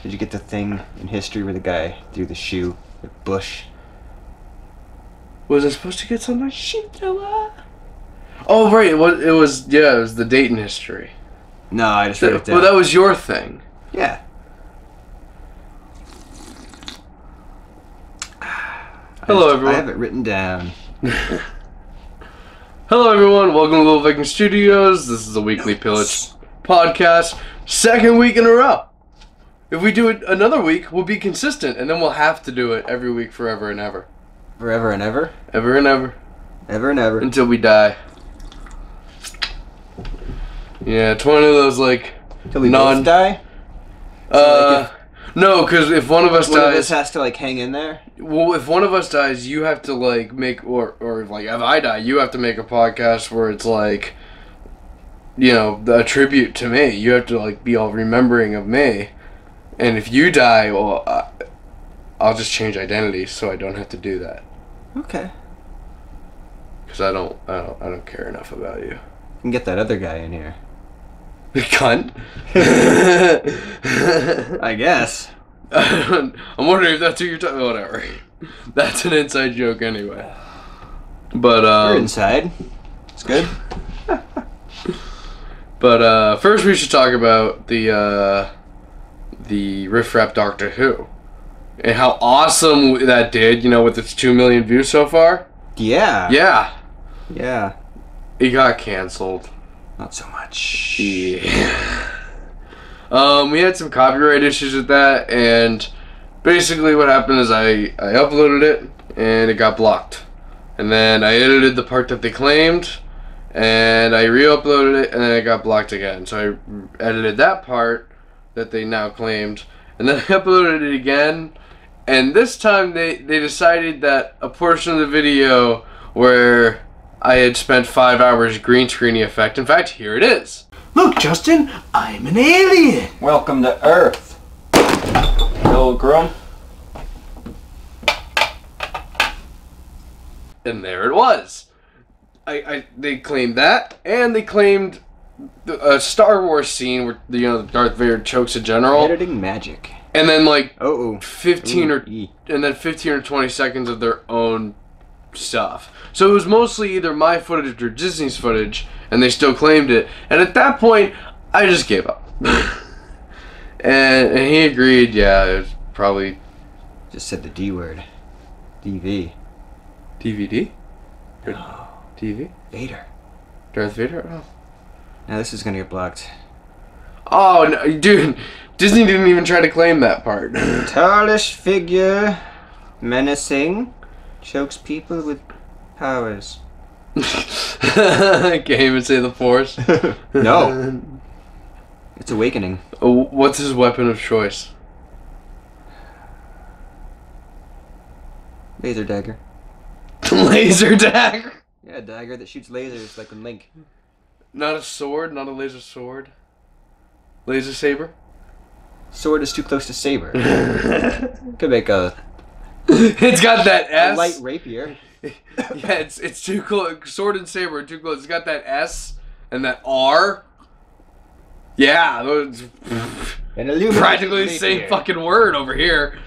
Did you get the thing in history where the guy threw the shoe at Bush? Was I supposed to get something? Oh, right. It was the Dayton history. No, I just wrote it down. Well, that was your thing. Yeah. Hello, everyone. I have it written down. Hello, everyone. Welcome to Little Viking Studios. This is a weekly Pillage podcast. Second week in a row. If we do it another week, we'll be consistent, and then we'll have to do it every week forever and ever. Forever and ever? Ever and ever. Ever and ever. Until we die. Yeah, it's one of those, like... Till we both die? No, because if one of us dies... One of us has to, like, hang in there? Well, if one of us dies, you have to, like, make... Or like, if I die, you have to make a podcast where it's, like... You know, a tribute to me. You have to, like, be all remembering of me. And if you die, well, I'll just change identity so I don't have to do that. Okay. Because I don't care enough about you. You can get that other guy in here. The cunt? I guess. I'm wondering if that's who you're talking about. Whatever. That's an inside joke anyway. But, You're inside. It's good. But, first we should talk about the Riff Raff Doctor Who. And how awesome that did, you know, with its 2 million views so far. Yeah. Yeah. Yeah. It got canceled. Not so much. Yeah. We had some copyright issues with that, and basically what happened is I uploaded it, and it got blocked. And then I edited the part that they claimed, and I re-uploaded it, and then it got blocked again. So I edited that part that they now claimed, and then I uploaded it again, and this time they decided that a portion of the video where I had spent 5 hours green screening effect. In fact, here it is. Look, Justin, I'm an alien. Welcome to Earth, Pilgrim. And there it was. They claimed that, and they claimed a Star Wars scene where Darth Vader chokes a general. Editing magic. And then like 15 or 20 seconds of their own stuff. So it was mostly either my footage or Disney's footage, and they still claimed it. And at that point, I just gave up. and he agreed. Yeah, it was probably Just said the D word. DV. DVD. No. TV. Vader. Darth Vader. Oh. Now this is gonna get blocked. Oh no, dude! Disney didn't even try to claim that part. Tallish figure, menacing, chokes people with powers. Can't even say the Force. No. It's awakening. Oh, what's his weapon of choice? Laser dagger. Laser dagger. Yeah, a dagger that shoots lasers like in Link. Not a sword, not a laser sword. Laser saber. Sword is too close to saber. Could make a It's got that S. light rapier. Yeah, it's too close. Sword and saber are too close. It's got that S and that R. Yeah, those practically the same fucking word over here.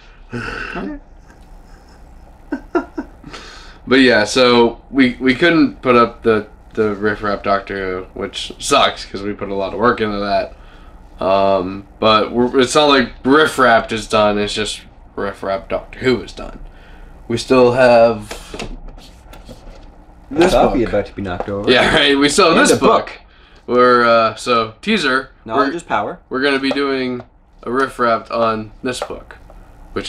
But yeah, so we couldn't put up the Riff Raff Doctor Who, which sucks because we put a lot of work into that. But it's not like Riff Raff is done. It's just Riff Raff Doctor Who is done. We still have this copy book. about to be knocked over. Yeah, right. We still have And this a book. We're so teaser. Knowledge is power. We're gonna be doing a Riff Raff on this book, which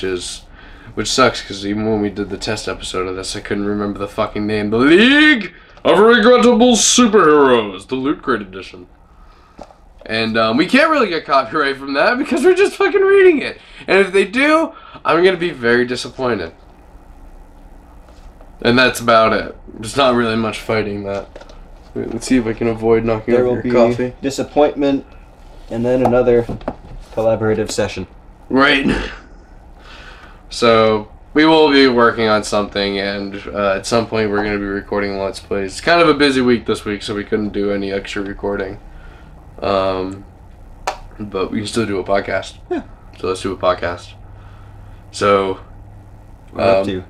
sucks because even when we did the test episode of this, I couldn't remember the fucking name. The League of Regrettable Superheroes, the Loot Crate Edition. And we can't really get copyright from that because we're just fucking reading it. And if they do, I'm gonna be very disappointed. And that's about it. There's not really much fighting that. Wait, let's see if I can avoid knocking There over will your be coffee. disappointment, and then another collaborative session. Right. So we will be working on something, and at some point we're going to be recording Let's Plays. It's kind of a busy week this week, so we couldn't do any extra recording. But we can still do a podcast. Yeah. So let's do a podcast. So, What up to?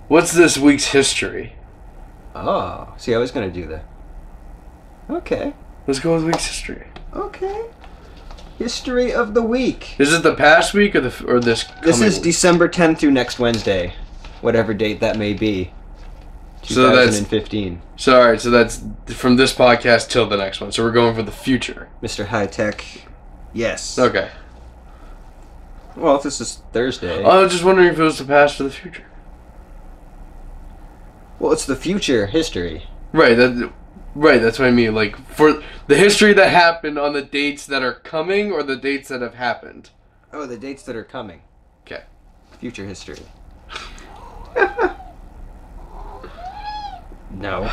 what's this week's history? Oh, see, I was gonna do that. Okay. Let's go with week's history. Okay. History of the week. Is it the past week or this? This is week? December 10th through next Wednesday, whatever date that may be. So that's 2015. So alright, so that's from this podcast till the next one. So we're going for the future. Mr. High Tech. Yes. Okay. Well, if this is Thursday. I was just wondering if it was the past or the future. Well, it's the future history. Right. That's what I mean. Like for the history that happened on the dates that are coming or the dates that have happened. Oh, the dates that are coming. Okay. Future history. No.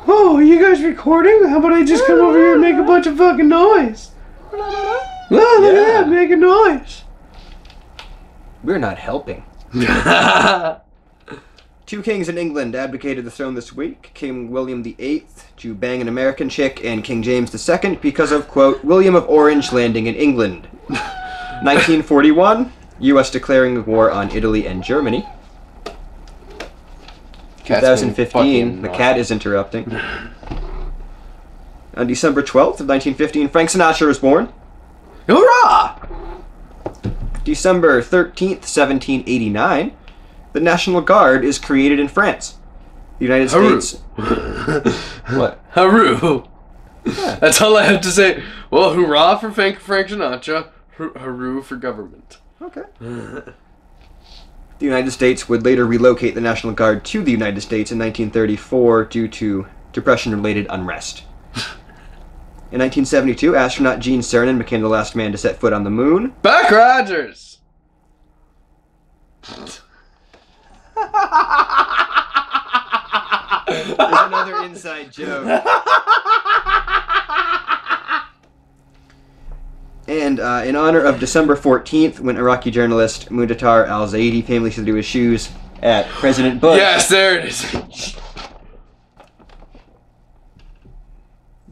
Oh, are you guys recording? How about I just come over here and make a bunch of fucking noise? Oh, look at that, make a noise. We're not helping. Two kings in England abdicated the throne this week. King William VIII to bang an American chick, and King James II because of, quote, William of Orange landing in England. 1941, U.S. declaring war on Italy and Germany. 2015, the cat is interrupting. On December 12th of 1915, Frank Sinatra was born. Hurrah! December 13th, 1789, the National Guard is created in France. The United States... What? Haru. Yeah. That's all I have to say. Well, hurrah for Frank Sinatra. Haru for government. Okay. The United States would later relocate the National Guard to the United States in 1934 due to Depression-related unrest. In 1972, astronaut Gene Cernan became the last man to set foot on the moon. Buck Rogers! There's another inside joke. And in honor of December 14th, when Iraqi journalist Mudatar al-Zaidi famously threw his shoes at President Bush. Yes, there it is.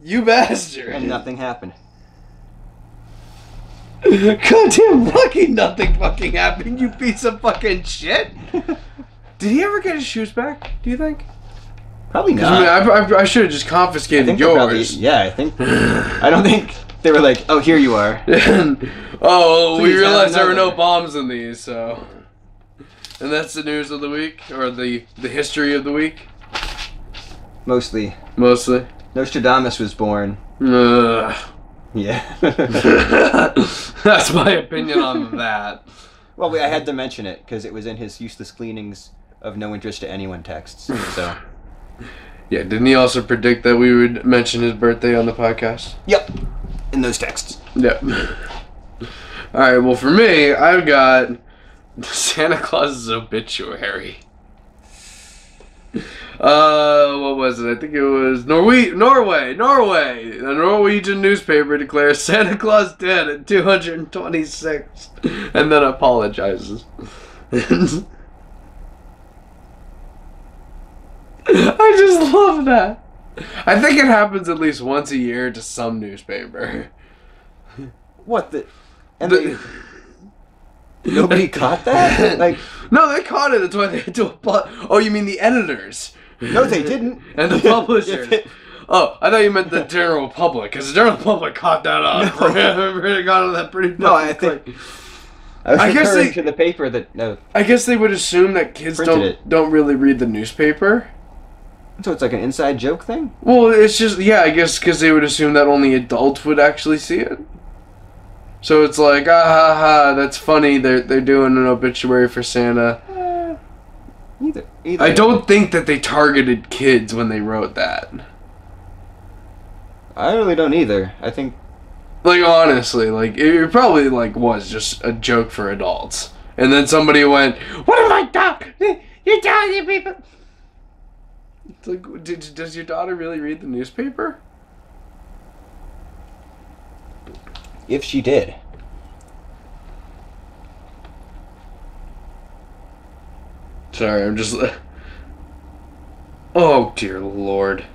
You bastard. And nothing happened. Goddamn lucky nothing fucking happened, you piece of fucking shit. Did he ever get his shoes back, do you think? Probably not. I mean, I should have just confiscated yours. I think. I don't think they were like, oh, here you are. Oh, we Please, realized there were no another. bombs in these, so. And that's the news of the week, or the history of the week? Mostly. Mostly. Nostradamus was born. Ugh. Yeah. That's my opinion on that. Well, I had to mention it because it was in his useless gleanings of no interest to anyone texts. So. Yeah, didn't he also predict that we would mention his birthday on the podcast? Yep. In those texts. Yep. Alright, well for me, I've got Santa Claus's obituary. What was it? I think it was Norway. A Norwegian newspaper declares Santa Claus dead at 226 and then apologizes. I just love that. I think it happens at least once a year to some newspaper. What the? And nobody caught that? Like, no, they caught it. That's why they had to. Oh, you mean the editors? no, they didn't. And the publishers. Oh, I thought you meant the general public, because the general public caught that up. No. Got on that pretty. No, I think. I guess referring to the paper that no. I guess they would assume that kids don't really read the newspaper. So it's like an inside joke thing? Well, it's just I guess because they would assume that only adults would actually see it. So it's like, that's funny. They're doing an obituary for Santa. Either. I don't think that they targeted kids when they wrote that. I really don't either. I think, like, honestly, like it probably was just a joke for adults, and then somebody went, "What have I done? You're telling people." It's like, does your daughter really read the newspaper? if she did. Sorry, I'm just... Oh, dear Lord.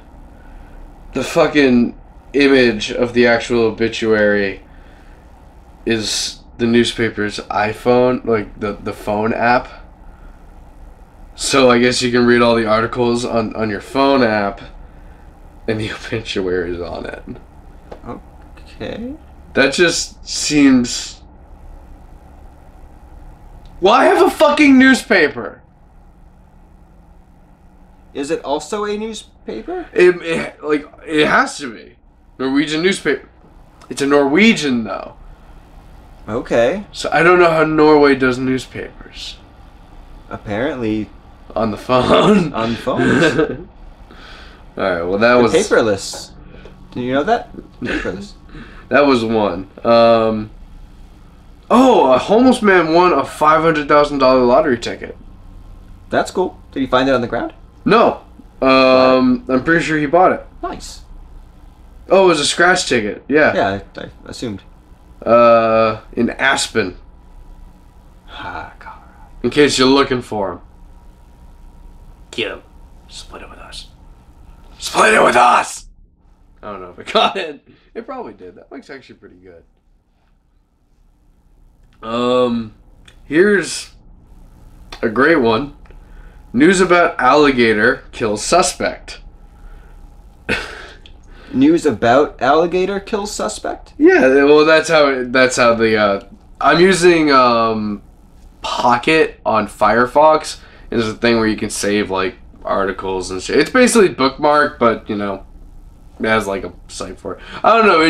The fucking image of the actual obituary is the newspaper's iPhone, like the phone app. So I guess you can read all the articles on your phone app, and the obituary is on it. Okay. That just seems... Well, I have a fucking newspaper. Is it also a newspaper? It has to be. Norwegian newspaper. It's a Norwegian, though. Okay. So I don't know how Norway does newspapers. Apparently... On the phone. On phones. Alright, well that was... paperless. Do you know that? Paperless. That was one. A homeless man won a $500,000 lottery ticket. That's cool. Did you find it on the ground? No. I'm pretty sure he bought it. Nice. Oh, it was a scratch ticket. Yeah. Yeah, I assumed. In Aspen. Ah, God. In case you're looking for him. Get him. Split it with us. Split it with us! I don't know if it got it. It probably did. That looks actually pretty good. Here's a great one. News about alligator kills suspect. News about alligator kills suspect? Yeah, well that's how the I'm using Pocket on Firefox. It's a thing where you can save like articles and shit. It's basically bookmark, but you know, it has like a site for it. I don't know.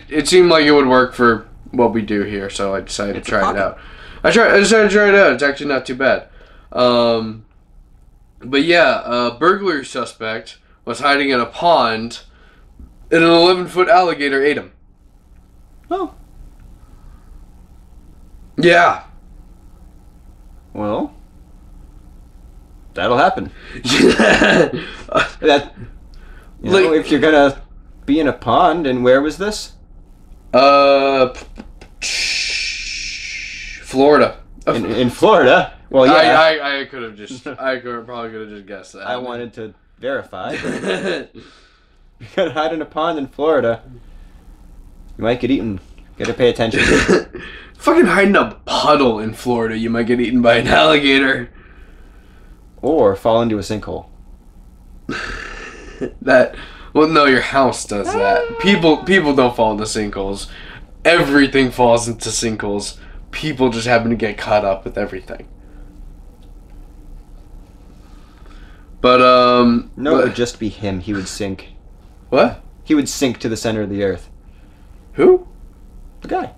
It seemed like it would work for what we do here, so I decided to try it out. I decided to try it out. It's actually not too bad. But yeah, a burglary suspect was hiding in a pond, and an 11-foot alligator ate him. Oh. Yeah. Well, that'll happen. That, you know, if you're gonna be in a pond, and where was this? Florida. In Florida. Well, yeah. I could have just. Probably could have just guessed that. I wanted to verify. You gotta hide in a pond in Florida. You might get eaten. Gotta pay attention. Fucking hide in a puddle in Florida, you might get eaten by an alligator. Or fall into a sinkhole. Well, no, your house does that. People don't fall into sinkholes. Everything falls into sinkholes. People just happen to get caught up with everything. But it would just be him. He would sink. What? He would sink to the center of the earth. Who? The guy.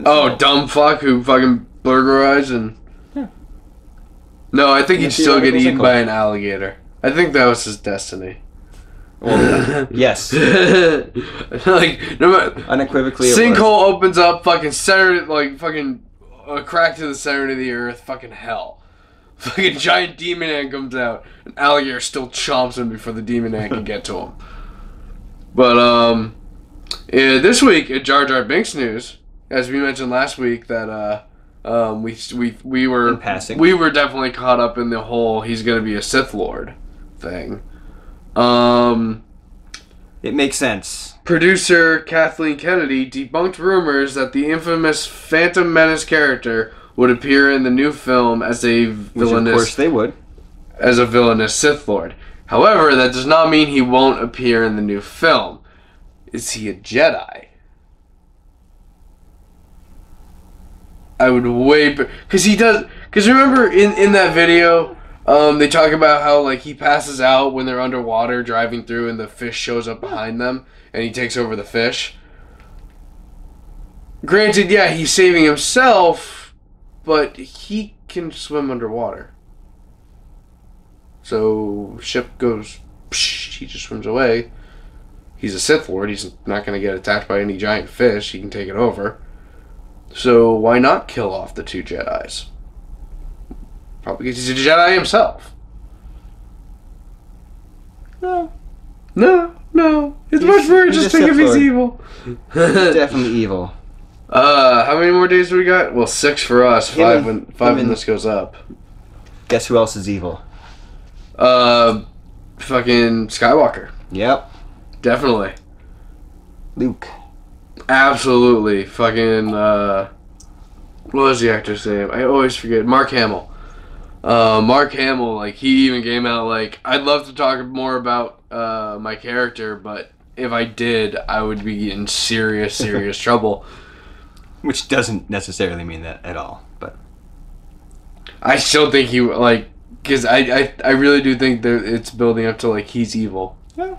Oh, dumb fuck who fucking burglarized and... Yeah. No, I think he'd still get eaten by an alligator. I think that was his destiny. Well, yes. Like, no matter... Unequivocally, sinkhole opens up, fucking center, like, fucking... a crack to the center of the earth, fucking hell. Fucking giant demon ant comes out. An alligator still chomps him before the demon ant can get to him. But, this week, at Jar Jar Binks news... As we mentioned last week, that we were in passing. We were definitely caught up in the whole he's gonna be a Sith Lord thing. It makes sense. Producer Kathleen Kennedy debunked rumors that the infamous Phantom Menace character would appear in the new film as a villainous. Which of course they would. As a villainous Sith Lord. However, that does not mean he won't appear in the new film. Is he a Jedi? I would wait, because he does. Because remember in that video, they talk about how like he passes out when they're underwater driving through, and the fish shows up behind them, and he takes over the fish. Granted, yeah, he's saving himself, but he can swim underwater. So ship goes, psh, he just swims away. He's a Sith Lord. He's not going to get attacked by any giant fish. He can take it over. So why not kill off the two Jedis? Probably because he's a Jedi himself. No. It's much more interesting if he's evil. He's definitely evil. How many more days do we got? Well, 6 for us. 5 when this goes up. Guess who else is evil? Fucking Skywalker. Yep. Definitely. Luke. Absolutely. Fucking, what was the actor's name? I always forget. Mark Hamill. Mark Hamill, like, he even came out like, I'd love to talk more about my character, but if I did, I would be in serious, serious trouble. Which doesn't necessarily mean that at all, but... I still think he, like, because I really do think that it's building up to, like, he's evil. Yeah.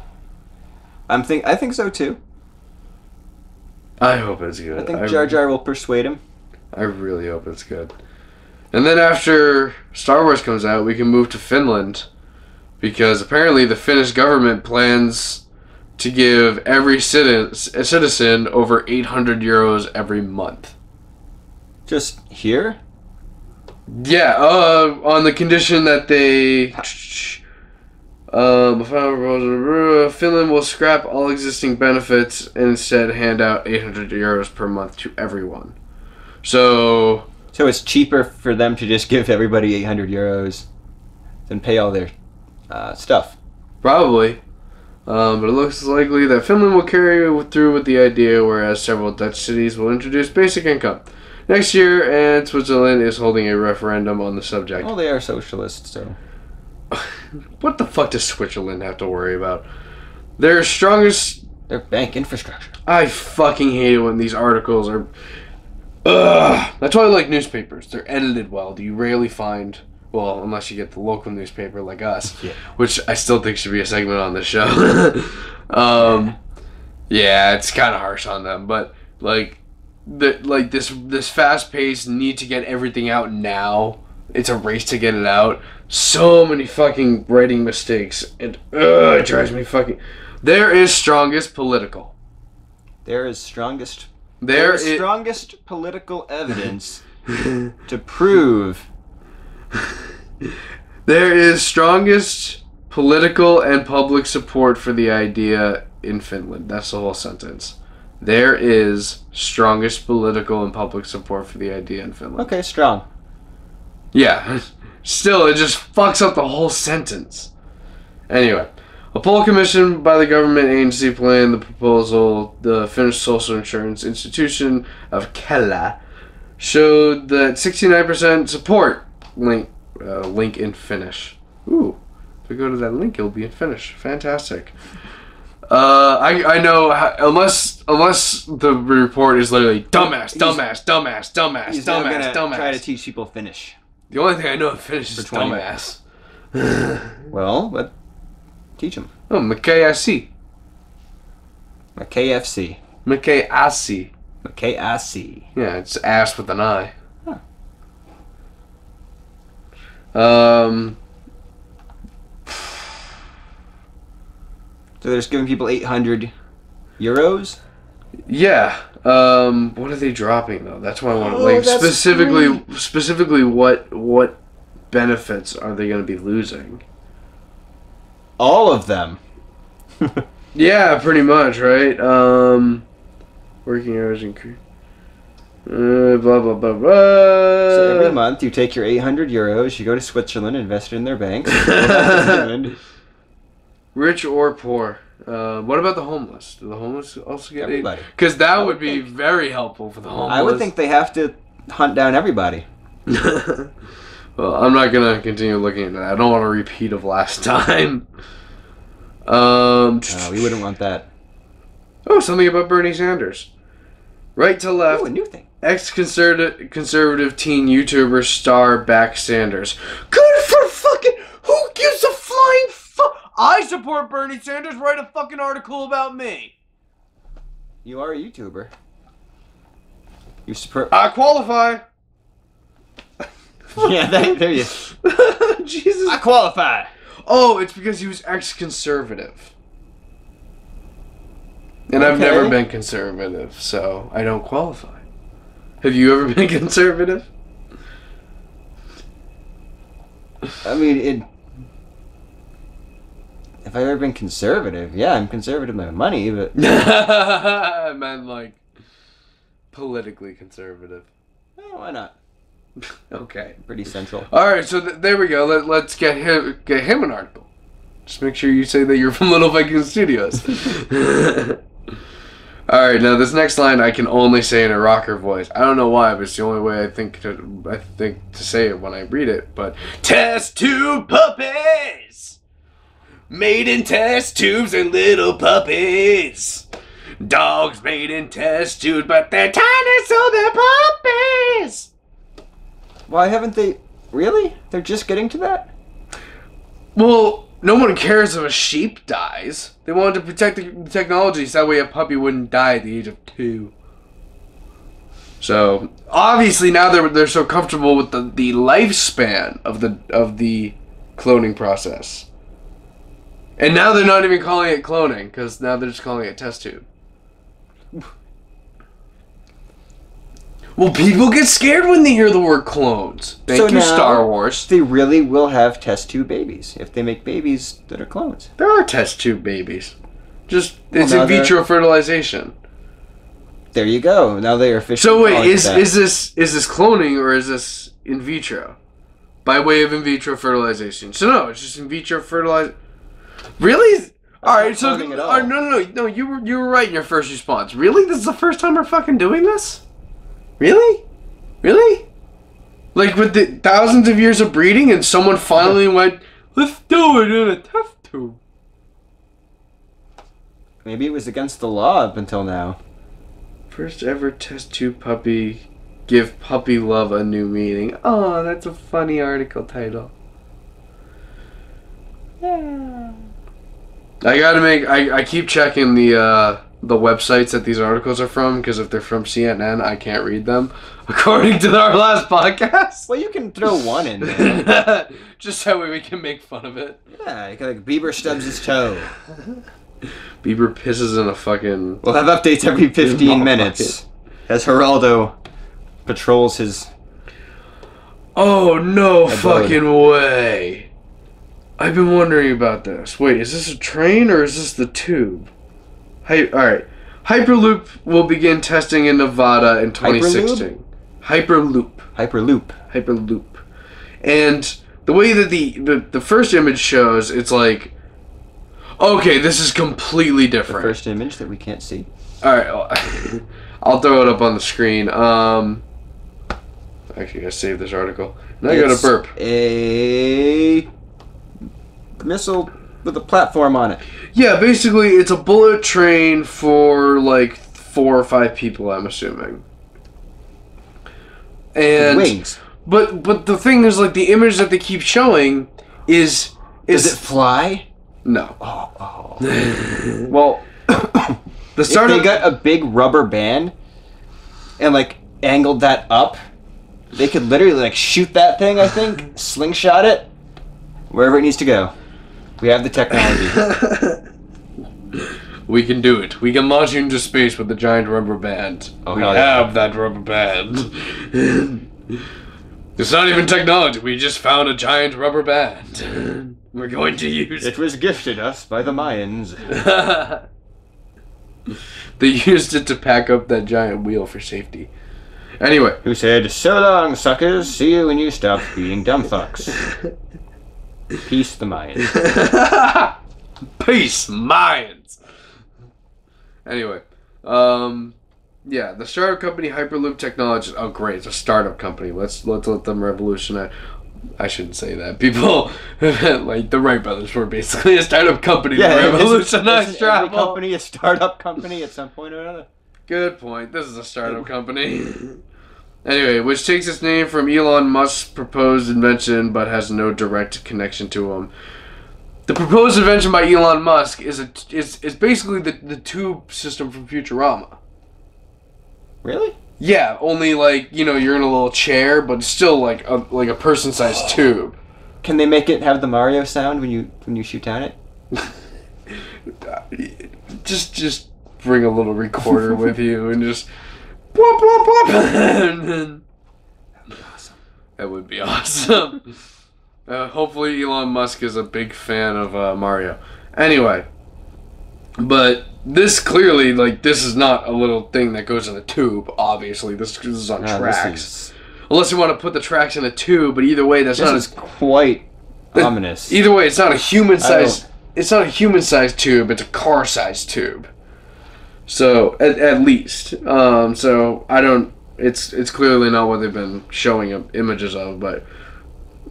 I think so, too. I hope it's good. I think Jar Jar will persuade him. I really hope it's good. And then after Star Wars comes out, we can move to Finland, because apparently the Finnish government plans to give every citizen over 800 euros every month. Just here? Yeah, on the condition that they... Finland will scrap all existing benefits and instead hand out 800 euros per month to everyone. So it's cheaper for them to just give everybody 800 euros than pay all their stuff. Probably. But it looks likely that Finland will carry through with the idea, whereas several Dutch cities will introduce basic income next year, and Switzerland is holding a referendum on the subject. Well, they are socialists, so... What the fuck does Switzerland have to worry about? Their strongest... Their bank infrastructure. I fucking hate it when these articles are... Ugh. That's why I like newspapers. They're edited well. You rarely find... Well, unless you get the local newspaper like us, Yeah. Which I still think should be a segment on the show. Yeah, it's kind of harsh on them, but like this fast-paced need to get everything out now. It's a race to get it out. So many fucking writing mistakes, and it drives me fucking. There is strongest political. There is strongest political evidence to prove. There is strongest political and public support for the idea in Finland. That's the whole sentence. There is strongest political and public support for the idea in Finland. Okay, strong. Yeah. Still, it just fucks up the whole sentence. Anyway, a poll commissioned by the government agency planned the proposal. The Finnish Social Insurance Institution of Kela showed that 69% support. Link in Finnish. Ooh, if we go to that link, it'll be in Finnish. Fantastic. I know unless the report is literally dumbass. He's now gonna try to teach people Finnish. The only thing I know of Finnish is 20 dumbass. Well, but teach them. Oh, MKIC. A KFC. MKIC. KIC. Yeah, it's ass with an I. Huh. So they're just giving people 800 euros? Yeah. What are they dropping though? That's what I want to like specifically what benefits are they going to be losing? All of them. Yeah, pretty much, right? Working hours increase. Blah blah blah blah. So every month you take your 800 euros, you go to Switzerland, invest it in their banks. Rich or poor. What about the homeless? Do the homeless also get everybody? Because that would be very helpful for the homeless. I would think they have to hunt down everybody. Well, I'm not gonna continue looking into that. I don't want a repeat of last time. We wouldn't want that. Oh, something about Bernie Sanders. Right to left. Oh, a new thing. Ex-conservative teen YouTuber star back Sanders. Good for fucking... Who gives a flying fuck? I support Bernie Sanders. Write a fucking article about me. You are a YouTuber. You support... I qualify. Yeah, there you... Jesus. I qualify. Oh, it's because he was ex-conservative. And I've never been conservative, so I don't qualify. Have you ever been conservative? I mean, if I've ever been conservative, yeah, I'm conservative with my money, but... I meant, like, politically conservative. Oh, why not? Okay. Pretty central. Alright, so there we go. Let's get him an article. Just make sure you say that you're from Little Viking Studios. Alright, now this next line I can only say in a rocker voice. I don't know why, but it's the only way I think to say it when I read it. But test tube puppies, made in test tubes and little puppies. Dogs made in test tubes, but they're tiny, so they're puppies. Why haven't they? Really? They're just getting to that? Well, no one cares if a sheep dies. They wanted to protect the technology so that way a puppy wouldn't die at the age of 2. So obviously now they're so comfortable with the lifespan of the cloning process, and now they're not even calling it cloning because now they're just calling it test tube. Well, people get scared when they hear the word clones. Thank you, Star Wars. They really will have test tube babies if they make babies that are clones. There are test tube babies. Just it's in vitro fertilization. There you go. Now they are officially. So wait, is this cloning or is this in vitro? By way of in vitro fertilization. So no, it's just in vitro fertilization. Really? All right. So no. You were right in your first response. Really? This is the first time we're fucking doing this? Really? Really? Like with the thousands of years of breeding and someone finally went, let's do it in a test tube. Maybe it was against the law up until now. First ever test tube puppy, give puppy love a new meaning. Oh, that's a funny article title. Yeah. I keep checking the websites that these articles are from, because if they're from CNN, I can't read them, according to our last podcast. Well, you can throw one in there. Just that way we can make fun of it. Yeah, like Bieber stubs his toe. Bieber pisses in a fucking... We'll have updates every 15 minutes as Geraldo patrols his... Oh, no abode. fucking way. I've been wondering about this. Wait, is this a train or is this the tube? Alright. Hyperloop will begin testing in Nevada in 2016. Hyperloop. And the way that the first image shows, it's like... Okay, this is completely different. The first image that we can't see. Alright, I'll throw it up on the screen. Actually, I gotta save this article. Now I gotta burp. A missile with a platform on it. Yeah, basically, it's a bullet train for like 4 or 5 people, I'm assuming. And wings. But the thing is, like, the image that they keep showing is Does it fly? No. Oh. Well, The start if they got a big rubber band and like angled that up, they could literally like shoot that thing, I think, slingshot it wherever it needs to go. We have the technology. We can do it. We can launch you into space with a giant rubber band. Oh, we hell have that rubber band. It's not even technology. We just found a giant rubber band. We're going to use It was gifted us by the Mayans. They used it to pack up that giant wheel for safety. Anyway. Who said, "So long, suckers. See you when you stop being dumb fucks." Peace, the Mayans. Peace, Mayans. Anyway, yeah, the startup company Hyperloop Technologies. Oh, great, it's a startup company. Let's let them revolutionize. I shouldn't say that. People like the Wright brothers were basically a startup company to revolutionize travel. Every company a startup company at some point or another. Good point. This is a startup company. Anyway, which takes its name from Elon Musk's proposed invention, but has no direct connection to him. The proposed invention by Elon Musk is basically the tube system from Futurama. Really? Yeah, only like, you know, you're in a little chair, but it's still like a person-sized tube. Can they make it have the Mario sound when you shoot down it? Just bring a little recorder with you and just whoop whoop whoop. And then, that would be awesome. Hopefully Elon Musk is a big fan of Mario. Anyway, but this clearly, like, this is not a little thing that goes in a tube. Obviously, this is on tracks. Unless you want to put the tracks in a tube, but either way, this is quite ominous. Either way, it's not a human-sized. It's not a human-sized tube. It's a car-sized tube. So at least. So I don't. It's clearly not what they've been showing images of, but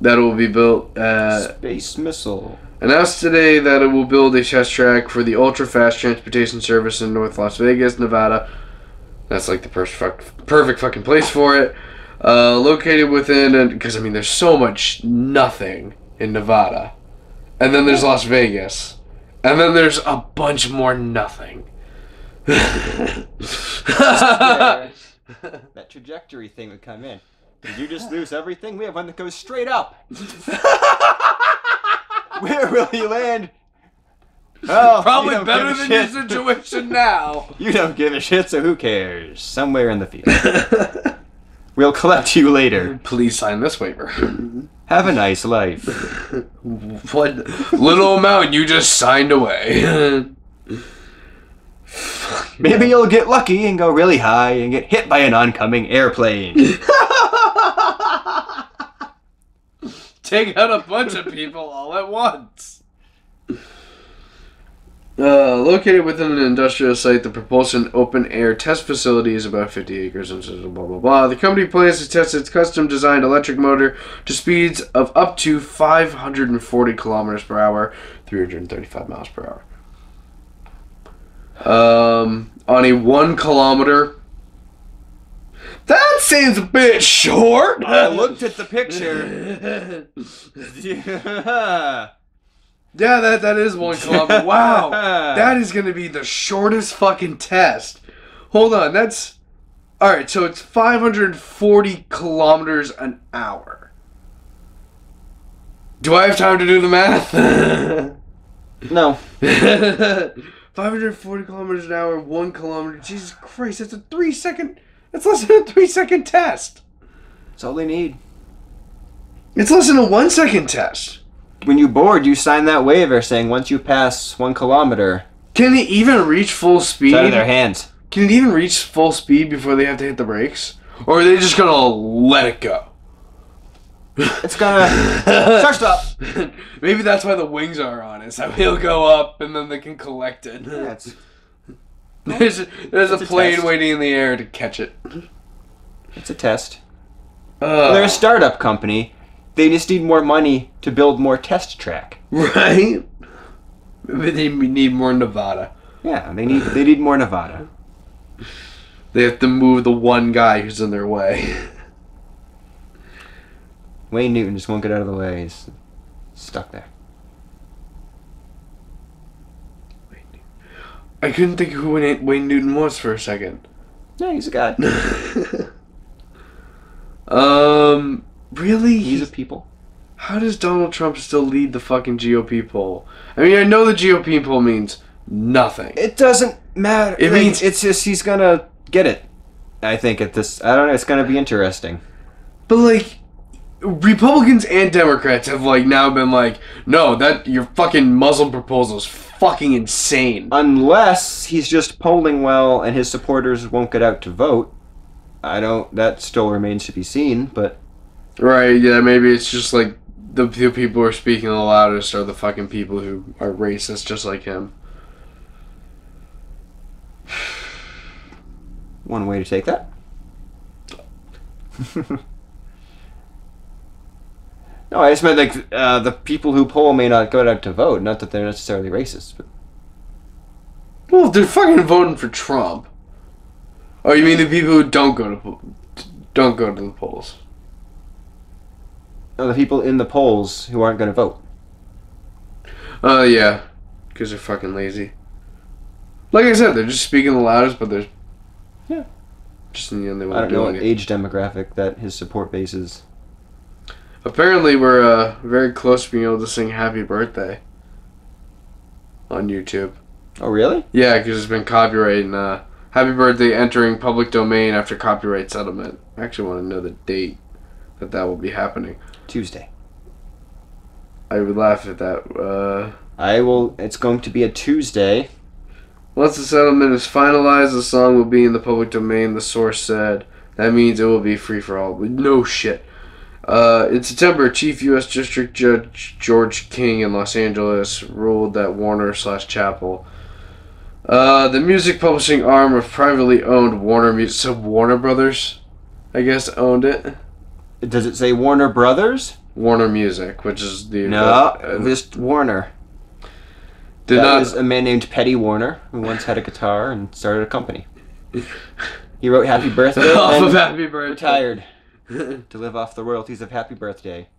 that will be built. Space missile. Announced today that it will build a test track for the ultra-fast transportation service in North Las Vegas, Nevada. That's like the perfect fucking place for it. Located within, because I mean, there's so much nothing in Nevada, and then there's Las Vegas, and then there's a bunch more nothing. That trajectory thing would come in. Did you just lose everything? We have one that goes straight up. Where will you land? Oh, probably better than your situation now. You don't give a shit, so who cares? Somewhere in the field. We'll collect you later. Please sign this waiver. Have a nice life. What little amount you just signed away. Maybe you'll get lucky and go really high and get hit by an oncoming airplane. Take out a bunch of people all at once. Located within an industrial site, the propulsion open-air test facility is about 50 acres and blah, blah, blah. The company plans to test its custom-designed electric motor to speeds of up to 540 kilometers per hour, 335 miles per hour. On a 1 kilometer... That seems a bit short. I looked at the picture. Yeah, that is 1 kilometer. Wow. That is going to be the shortest fucking test. Hold on, that's... Alright, so it's 540 kilometers an hour. Do I have time to do the math? No. 540 kilometers an hour, 1 kilometer. Jesus Christ, that's a 3-second... That's less than a 3-second test. That's all they need. It's less than a 1-second test. When you board, you sign that waiver saying once you pass 1 kilometer... Can it even reach full speed? It's out of their hands. Can it even reach full speed before they have to hit the brakes? Or are they just going to let it go? It's gonna... Stop. Maybe that's why the wings are on it. So he'll go up and then they can collect it. Yeah, There's a plane test. waiting in the air to catch it. it's a test. They're a startup company. They just need more money to build more test track. Right? Maybe they need more Nevada. Yeah, they need more Nevada. They have to move the one guy who's in their way. Wayne Newton just won't get out of the way. He's stuck there. I couldn't think of who Wayne Newton was for a second. Yeah, he's a god. Really? He's a people. How does Donald Trump still lead the fucking GOP poll? I mean, I know the GOP poll means nothing. It doesn't matter. It means it's just he's gonna get it. I think at this. I don't know. It's gonna be interesting. But like, Republicans and Democrats have like now been like, no, that your fucking Muslim proposal is fucking insane. Unless he's just polling well and his supporters won't get out to vote. I don't. That still remains to be seen. But Right? Yeah, maybe it's just like the people who are speaking the loudest are the fucking people who are racist, just like him. one way to take that. No, I just meant like the people who poll may not go out to vote. Not that they're necessarily racist, but Well, if they're fucking voting for Trump. Oh, you mean the people who don't go to the polls? no, the people in the polls who aren't going to vote. Oh, yeah. Because they're fucking lazy. Like I said, they're just speaking the loudest, but they're... Yeah. Just in the end, they I won't don't do know what it. age demographic that his support base is. Apparently, we're very close to being able to sing Happy Birthday on YouTube. Oh, really? Yeah, because it's been copyright and Happy Birthday entering public domain after copyright settlement. I actually want to know the date that will be happening. Tuesday. I would laugh at that. I will. It's going to be a Tuesday. Once the settlement is finalized, the song will be in the public domain, the source said. That means it will be free for all. No shit. In September, Chief U.S. District Judge George King in Los Angeles ruled that Warner/Chappell The music publishing arm of privately owned Warner Music. So Warner Brothers, I guess, owned it. Does it say Warner Brothers? Warner Music, which is the... No, just Warner. That was a man named Petty Warner, who once had a guitar and started a company. He wrote Happy Birthday off and of Happy Birthday. Retired to live off the royalties of Happy Birthday.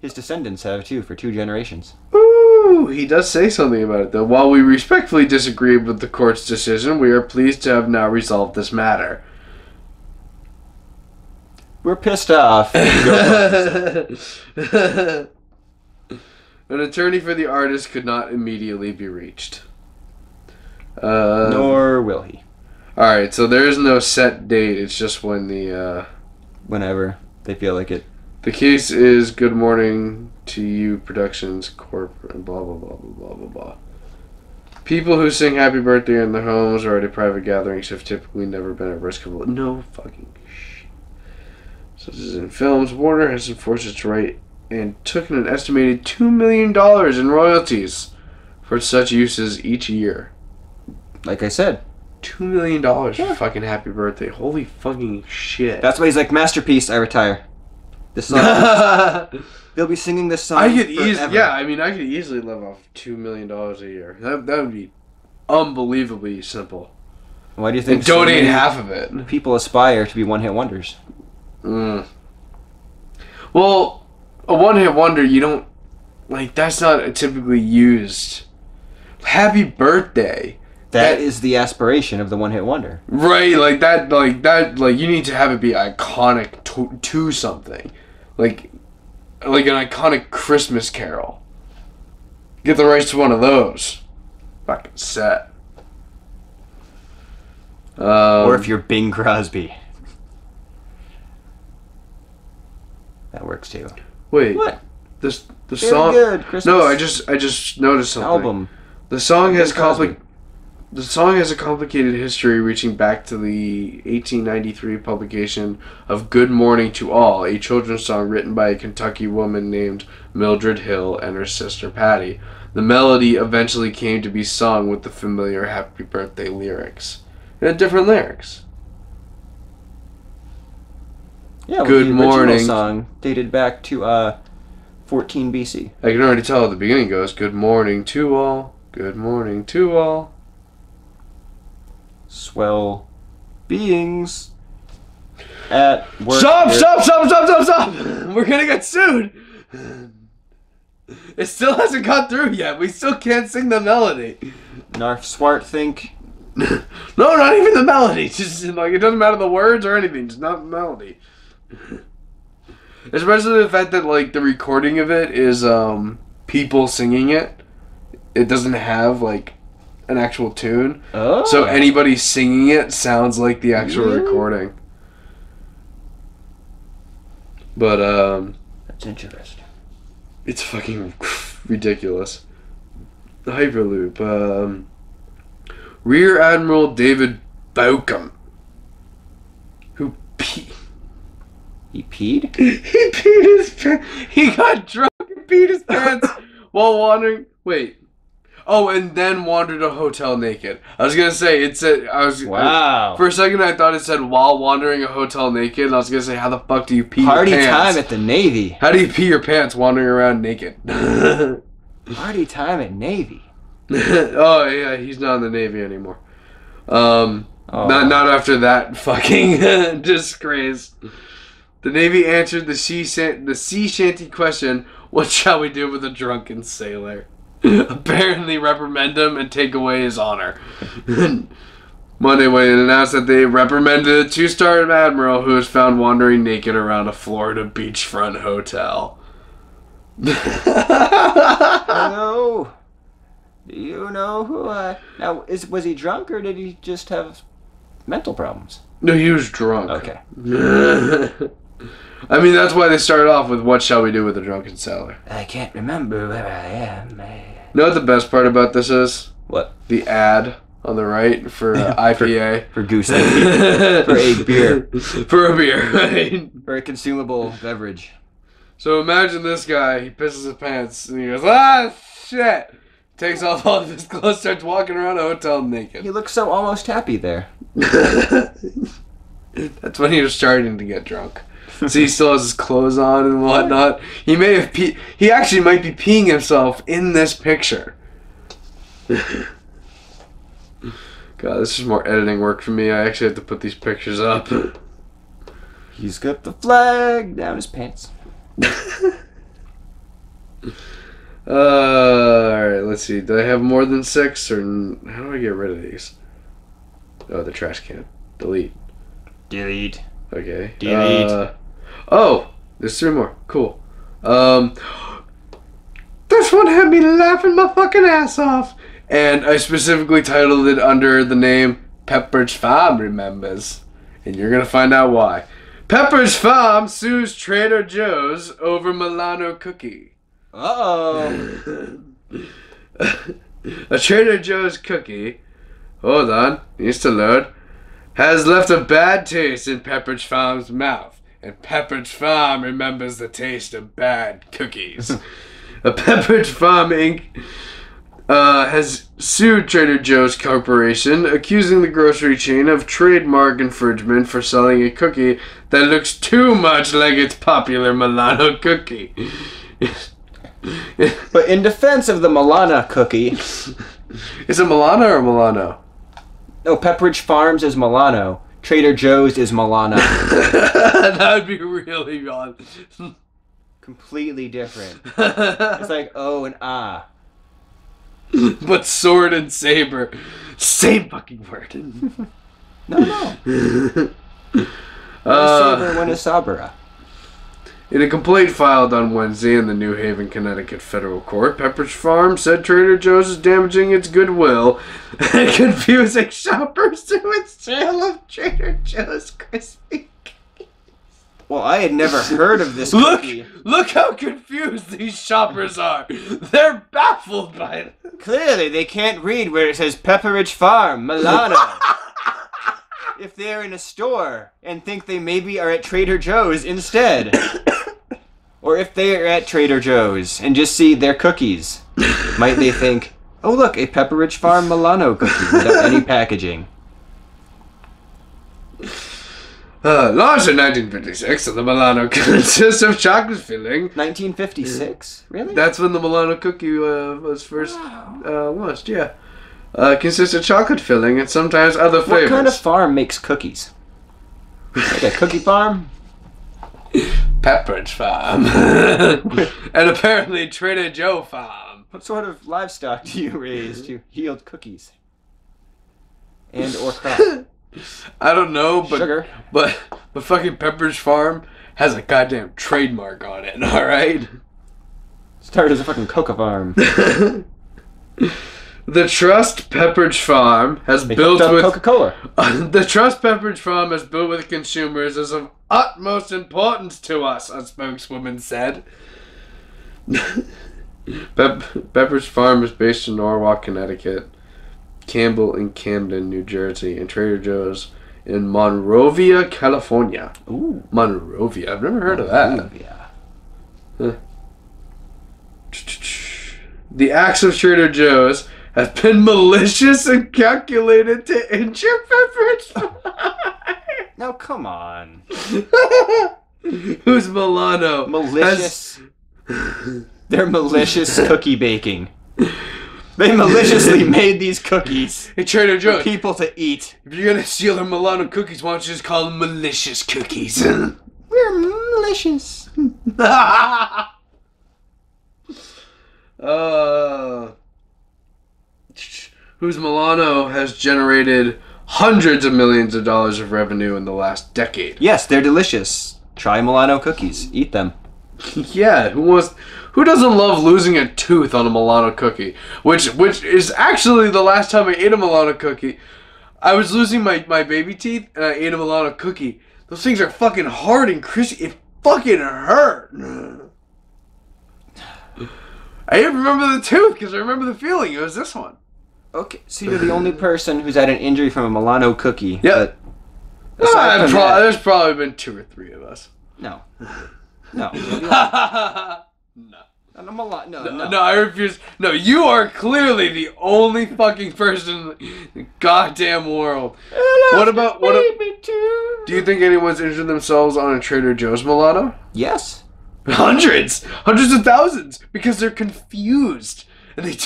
His descendants have, too, for 2 generations. Ooh, he does say something about it, though. While we respectfully disagree with the court's decision, we are pleased to have now resolved this matter. We're pissed off. An attorney for the artist could not immediately be reached. Nor will he. Alright, so there is no set date. It's just when the... Whenever they feel like it. The case is Good Morning to You Productions Corp. And blah, blah, blah, blah, blah, blah, blah. People who sing Happy Birthday in their homes or at a private gatherings have typically never been at risk of... No fucking shit. Such as in films, Warner has enforced its right and took in an estimated $2 million in royalties for such uses each year. Like I said. $2 million for fucking Happy Birthday. Holy fucking shit. That's why he's like, masterpiece, I retire. This song. They'll be singing this song I could forever. yeah, I mean, I could easily live off $2 million a year. That would be unbelievably simple. Why do you think and donate so many half of it? people aspire to be one-hit wonders? Well, a one-hit wonder, you don't... Like, that's not typically used. Happy Birthday. That is the aspiration of the one-hit wonder. Right, like, you need to have it be iconic to something. Like an iconic Christmas carol. Get the rights to one of those. Fucking set. Or if you're Bing Crosby. That works too. Wait. What? The Very song... good. Christmas No, I just noticed something. album. The song has Crosby. The song has a complicated history reaching back to the 1893 publication of Good Morning to All, a children's song written by a Kentucky woman named Mildred Hill and her sister Patty. The melody eventually came to be sung with the familiar Happy Birthday lyrics. It had different lyrics. Yeah, Good the original morning. song dated back to 14 BC. I can already tell at the beginning goes, Good morning to all, good morning to all. Swell beings at work. Stop! We're gonna get sued! It still hasn't got through yet. We still can't sing the melody. Narf Swart think. No, not even the melody. Just like it doesn't matter the words or anything. Just not the melody. Especially the fact that like the recording of it is people singing it. It doesn't have like an actual tune. Oh. So anybody singing it sounds like the actual recording. But That's interesting. it's fucking ridiculous. The Hyperloop. Rear Admiral David Bauckham. Who He peed? He peed his pants. He got drunk and peed his pants while wandering. Wait. Oh, and then wandered a hotel naked. I was gonna say it said Wow. For a second, I thought it said while wandering a hotel naked. And I was gonna say, how the fuck do you pee Party your pants? time at the Navy. How do you pee your pants wandering around naked? Party time at Navy. Oh yeah, he's not in the Navy anymore. Not after that fucking disgrace. The Navy answered the sea shanty question, what shall we do with a drunken sailor? Apparently reprimand him and take away his honor. Monday, when it announced that they reprimanded a 2-star admiral who was found wandering naked around a Florida beachfront hotel. Hello. Do you know who now was he drunk or did he just have mental problems? No, he was drunk. Okay. I mean, that's why they started off with what shall we do with a drunken sailor. I can't remember where I am. You know what the best part about this is? What? The ad on the right for IPA. For goose egg. For a beer. For a beer, right? For a consumable beverage. So imagine this guy, he pisses his pants, and he goes, ah, shit! takes off all of his clothes, starts walking around a hotel naked. He looks so almost happy there. That's when he was starting to get drunk. So he still has his clothes on and whatnot. He may have he actually might be peeing himself in this picture. God, this is more editing work for me. I actually have to put these pictures up. He's got the flag down his pants. Alright, let's see. Do I have more than 6 or how do I get rid of these? Oh, the trash can. Delete. Delete. Okay. Delete. Oh, there's 3 more. Cool. This one had me laughing my fucking ass off. And I specifically titled it under the name Pepperidge Farm Remembers. And you're going to find out why. Pepperidge Farm sues Trader Joe's over Milano cookie. Uh-oh. A Trader Joe's cookie, hold on, needs to load, has left a bad taste in Pepperidge Farm's mouth. And Pepperidge Farm remembers the taste of bad cookies. A Pepperidge Farm Inc. Has sued Trader Joe's Corporation, accusing the grocery chain of trademark infringement for selling a cookie that looks too much like its popular Milano cookie. But in defense of the Milano cookie... Is it Milano or Milano? No, Pepperidge Farms is Milano. Trader Joe's is Milano. That would be really odd. Completely different. It's like O and ah. But sword and saber, same fucking word. No. One is saber, one is sabra. In a complaint filed on Wednesday in the New Haven, Connecticut federal court, Pepperidge Farm said Trader Joe's is damaging its goodwill and confusing shoppers to its sale of Trader Joe's crispy cookies. Well, I had never heard of this cookie. Look how confused these shoppers are. They're baffled by it. Clearly, they can't read where it says Pepperidge Farm, Milano. If they're in a store and think they maybe are at Trader Joe's instead. Or if they are at Trader Joe's and just see their cookies, might they think, oh look, a Pepperidge Farm Milano cookie without any packaging. Launched in 1956, the Milano consists of chocolate filling. 1956? Really? That's when the Milano cookie was first launched, yeah. Consists of chocolate filling and sometimes other flavors. What kind of farm makes cookies? Like a cookie farm? Pepperidge Farm. And apparently Trader Joe Farm. What sort of livestock do you raise to yield cookies? And or crop? I don't know, but Sugar. But fucking Pepperidge Farm has a goddamn trademark on it, alright? Started as a fucking coca farm. The Trust Pepperidge Farm has built with Coca-Cola. The Trust Pepperidge Farm has built with consumers is of utmost importance to us, a spokeswoman said. Pepperidge Farm is based in Norwalk, Connecticut, Campbell in Camden, New Jersey, and Trader Joe's in Monrovia, California. Ooh. Monrovia. I've never heard of that. Huh. The acts of Trader Joe's have been malicious and calculated to injure Pepperidge. Now come on. Who's Milano? Malicious. They're malicious cookie baking. They maliciously made these cookies. Hey, Trader Joe, for people to eat. If you're gonna steal their Milano cookies, why don't you just call them malicious cookies? We're malicious. Whose Milano has generated hundreds of millions of dollars of revenue in the last decade. Yes, they're delicious. Try Milano cookies. Eat them. Yeah, who doesn't love losing a tooth on a Milano cookie? Which is actually the last time I ate a Milano cookie. I was losing my baby teeth and I ate a Milano cookie. Those things are fucking hard and crispy. It fucking hurt. I didn't remember the tooth because I remember the feeling. It was this one. Okay, so you're the only person who's had an injury from a Milano cookie. Yeah. There's probably been 2 or 3 of us. No. No. No. No, I refuse. No, you are clearly the only fucking person in the goddamn world. Do you think anyone's injured themselves on a Trader Joe's mulatto? Yes. Hundreds of thousands, because they're confused and they.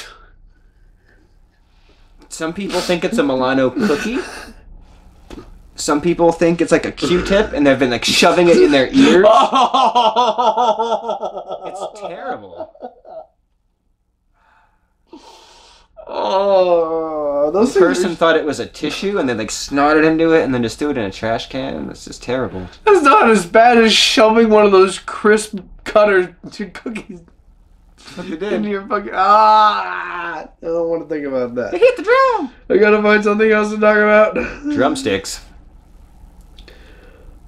Some people think it's a Milano cookie. Some people think it's like a Q-tip, and they've been like shoving it in their ears. It's terrible. Oh, This person thought it was a tissue, and they like snorted into it, and then just threw it in a trash can. It's just terrible. That's not as bad as shoving one of those crisp cutter cookies What they did. into your fucking. I don't want to think about that. They hit the drum. I gotta find something else to talk about. Drumsticks.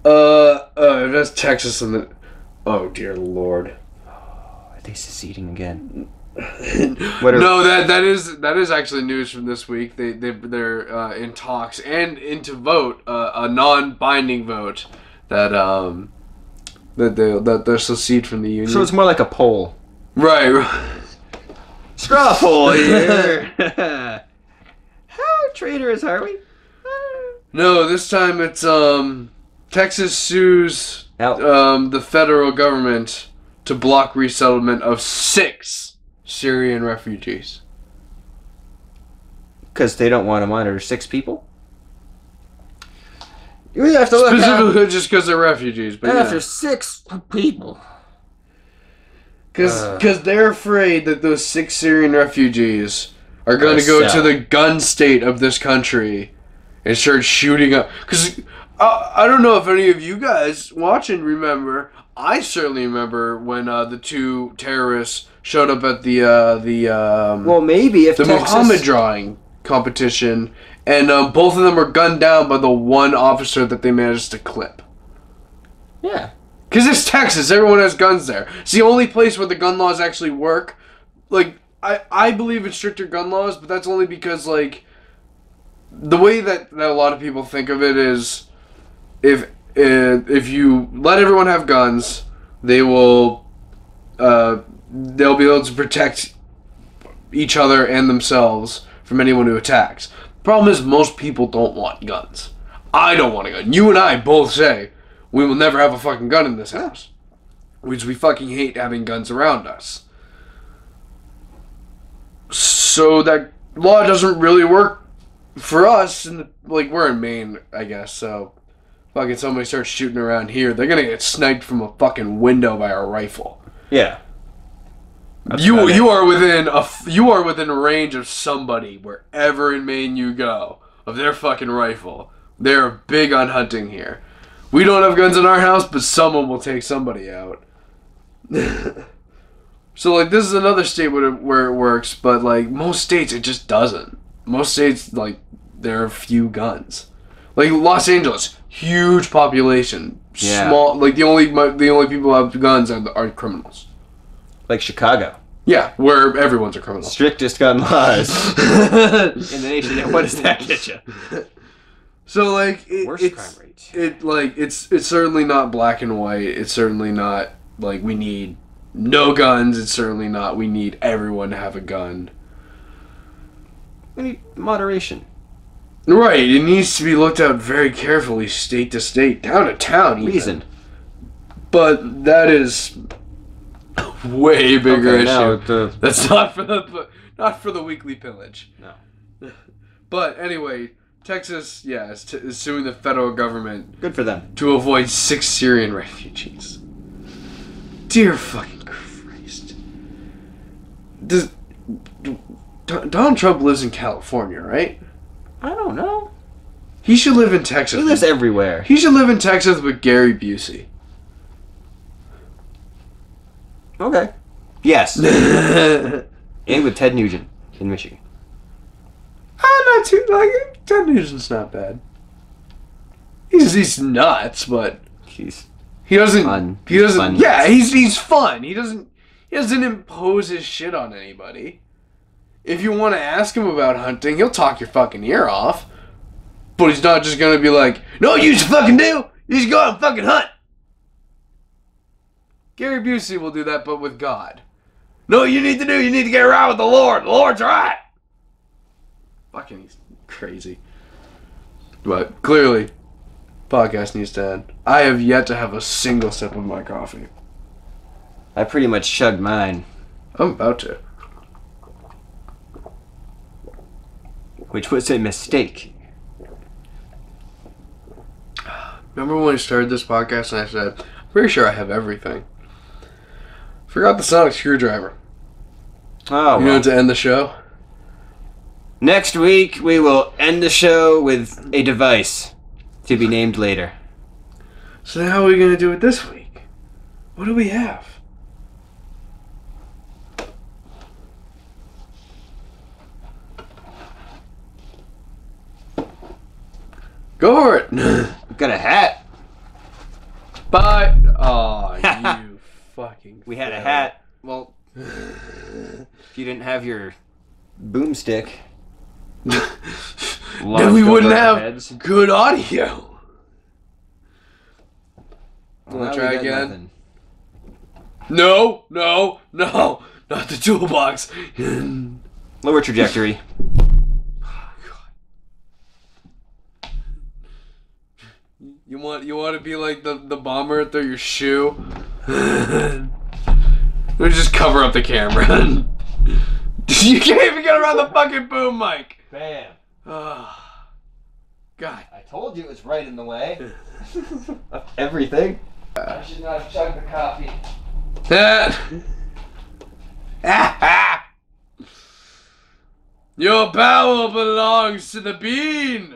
That's Texas and the. Oh dear Lord. Are they seceding again? No, that is actually news from this week. They're in talks and into vote a non-binding vote that they'll secede from the union. So it's more like a poll. Right. Straw poll here. How traitorous are we? No, this time it's Texas sues the federal government to block resettlement of 6 Syrian refugees. Because they don't want to monitor 6 people? You have to look specifically just because they're refugees, but after 6 people. Because they're afraid that those 6 Syrian refugees are going to go to the gun state of this country and start shooting up. Because I don't know if any of you guys watching remember. I certainly remember when the 2 terrorists showed up at the well, maybe if the Texas... Muhammad drawing competition, and both of them were gunned down by the one officer that they managed to clip. Yeah. Because it's Texas, everyone has guns there. It's the only place where the gun laws actually work. Like, I believe in stricter gun laws, but that's only because, like, the way that a lot of people think of it is, if you let everyone have guns, they will, they'll be able to protect each other and themselves from anyone who attacks. The problem is most people don't want guns. I don't want a gun. You and I both say we will never have a fucking gun in this house. Which we fucking hate having guns around us. So that law doesn't really work for us. Like, we're in Maine, I guess, so fucking somebody starts shooting around here, they're gonna get sniped from a fucking window by a rifle. Yeah. You are within range of somebody wherever in Maine you go of their fucking rifle. They're big on hunting here. We don't have guns in our house, but someone will take somebody out. So like this is another state where it works, but like most states it just doesn't. Most states like there are few guns. Like Los Angeles, huge population, small. Like the only people who have guns are criminals. Like Chicago. Yeah, where everyone's a criminal. Strictest gun laws in the nation. What does that get you? So like worst crime rates. It's certainly not black and white. It's certainly not like we need no guns. It's certainly not we need everyone to have a gun. We need moderation. Right, it needs to be looked at very carefully, state to state, town to town, even. Reason. But that is a way bigger issue. That's not for the weekly pillage. No. But anyway, Texas, is suing the federal government. Good for them. To avoid 6 Syrian refugees. Dear fucking Christ. Donald Trump lives in California, right? I don't know. He should live in Texas. He lives everywhere. He should live in Texas with Gary Busey. Okay. Yes. And with Ted Nugent in Michigan. I'm not too like Ted Nugent's not bad. He's nuts, but he doesn't. Fun. He doesn't. Fun Yeah, he's fun. He doesn't impose his shit on anybody. If you want to ask him about hunting, he'll talk your fucking ear off. But he's not just gonna be like, "No, you just fucking do. You just go out and fucking hunt." Gary Busey will do that, but with God. No, you need to do. You need to get around with the Lord. The Lord's right. Fucking he's crazy. But clearly, podcast needs to end. I have yet to have a single sip of my coffee. I pretty much chugged mine. I'm about to. Which was a mistake. Remember when I started this podcast and I said, I'm pretty sure I have everything. Forgot the sonic screwdriver. Oh, You know, to end the show? Next week, we will end the show with a device to be named later. So how are we going to do it this week? What do we have? Go for it. We've got a hat. Bye. Oh, you fucking. We had a hat. Well, if you didn't have your boomstick, then we wouldn't have good audio. Wanna try again? No, not the toolbox. Lower trajectory. You want to be like the bomber through your shoe? Let's just cover up the camera. You can't even get around the fucking boom mic. Bam. God. I told you it was right in the way. Of everything. I should not have chugged the coffee. Your power belongs to the bean.